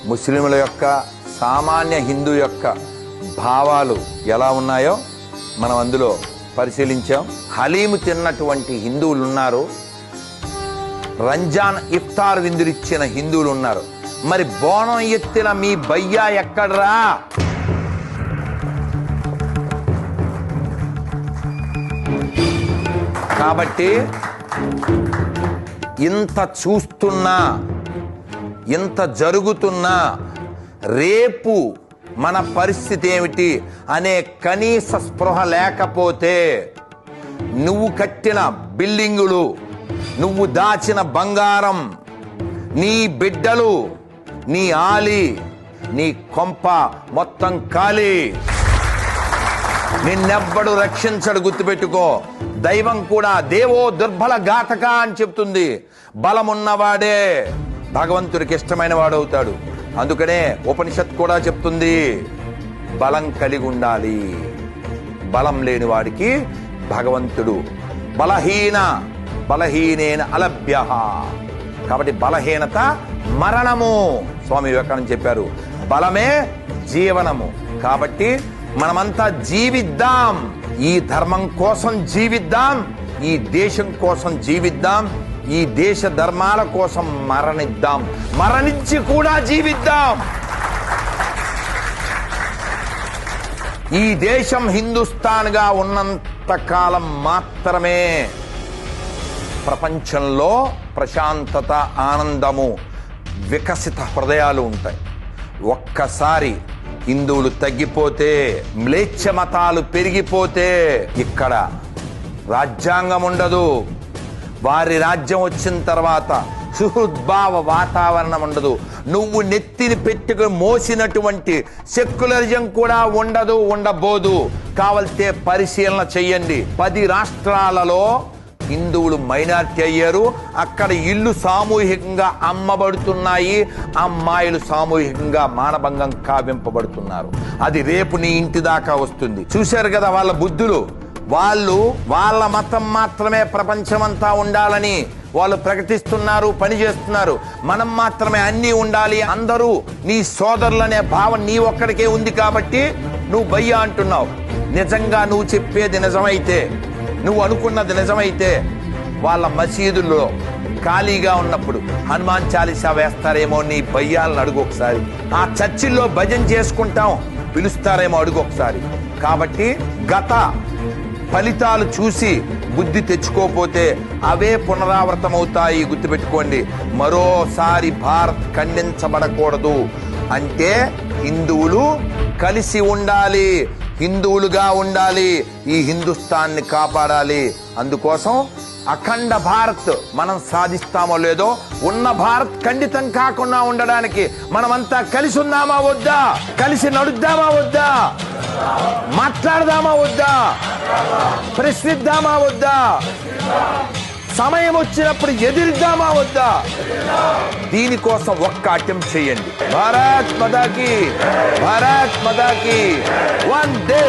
ముస్లింల యొక్క సామాన్య హిందూ యొక్క భావాలు ఎలా ఉన్నాయో మనం అందులో పరిశీలించాం. హలీము తిన్నటువంటి హిందువులు ఉన్నారు, రంజాన్ ఇఫ్తార్ విందులిచ్చిన హిందువులు ఉన్నారు. మరి బోనం ఎత్తిన మీ బయ్యా ఎక్కడ్రా? కాబట్టి ఇంత చూస్తున్నా, ఇంత జరుగుతున్నా రేపు మన పరిస్థితి ఏమిటి అనే కనీస స్పృహ లేకపోతే నువ్వు కట్టిన బిల్డింగులు, నువ్వు దాచిన బంగారం, నీ బిడ్డలు, నీ ఆలి, నీ కొంప మొత్తం ఖాళీ. నిన్నెవ్వడు రక్షించడు, గుర్తుపెట్టుకో. దైవం కూడా దేవో దుర్బల ఘాతక అని చెప్తుంది. బలమున్నవాడే భగవంతుడికి ఇష్టమైన వాడవుతాడు. అందుకనే ఉపనిషత్ కూడా చెప్తుంది బలం కలిగి ఉండాలి. బలం లేని వాడికి భగవంతుడు బలహీనేన అలభ్య. కాబట్టి బలహీనత మరణము. స్వామి వివేకానంద చెప్పారు బలమే జీవనము. కాబట్టి మనమంతా జీవిద్దాం, ఈ ధర్మం కోసం జీవిద్దాం, ఈ దేశం కోసం జీవిద్దాం, ఈ దేశ ధర్మాల కోసం మరణిద్దాం, మరణించి కూడా జీవిద్దాం. ఈ దేశం హిందుస్థాన్గా ఉన్నంత కాలం మాత్రమే ప్రపంచంలో ప్రశాంతత, ఆనందము, వికసిత హృదయాలు ఉంటాయి. ఒక్కసారి హిందువులు తగ్గిపోతే, మ్లేచ్ఛ మతాలు పెరిగిపోతే ఇక్కడ రాజ్యాంగం ఉండదు. వారి రాజ్యం వచ్చిన తర్వాత సుహృద్భావ వాతావరణం ఉండదు. నువ్వు నెత్తిని పెట్టుకుని మోసినటువంటి సెక్యులరిజం కూడా ఉండదు, ఉండబోదు. కావలితే పరిశీలన చెయ్యండి. 10 రాష్ట్రాలలో హిందువులు మైనారిటీ అయ్యారు. అక్కడ ఇల్లు సామూహికంగా అమ్మబడుతున్నాయి, అమ్మాయిలు సామూహికంగా మానభంగం కావింపబడుతున్నారు. అది రేపు నీ ఇంటి దాకా వస్తుంది. చూశారు కదా వాళ్ళ బుద్ధులు. వాళ్ళ మతం మాత్రమే ప్రపంచమంతా ఉండాలని వాళ్ళు ప్రకటిస్తున్నారు, పనిచేస్తున్నారు. మనం మాత్రమే అన్నీ ఉండాలి, అందరూ నీ సోదరులనే భావం నీ ఒక్కడికే ఉంది కాబట్టి నువ్వు భయ్యా అంటున్నావు. నిజంగా నువ్వు చెప్పేది నిజమైతే, నువ్వు అనుకున్నది నిజమైతే వాళ్ళ మసీదుల్లో ఖాళీగా ఉన్నప్పుడు హనుమాన్ చాలీసా వేస్తారేమో నీ భయ్యాలను అడుగు ఒకసారి. ఆ చర్చిల్లో భజన చేసుకుంటాం పిలుస్తారేమో అడుగు ఒకసారి. కాబట్టి గత ఫలితాలు చూసి బుద్ధి తెచ్చుకోపోతే అవే పునరావృతమవుతాయి, గుర్తుపెట్టుకోండి. మరోసారి భారత్ ఖండించబడకూడదు అంటే హిందువులు కలిసి ఉండాలి, హిందువులుగా ఉండాలి, ఈ హిందుస్థాన్ని కాపాడాలి. అందుకోసం అఖండ భారత్ మనం సాధిస్తామో లేదో, ఉన్న భారత్ ఖండితం కాకుండా ఉండడానికి మనమంతా కలిసి ఉందామా వద్దా? కలిసి నడుద్దామా వద్దా? మాట్లాడదామా వద్దా? ప్రశ్నిద్దామా వద్దా? సమయం వచ్చినప్పుడు ఎదిరిద్దామా వద్దా? దీనికోసం ఒక్క అటెంప్ట్ చేయండి. భారత్ మాతాకి, భారత్ మాతాకి వందే.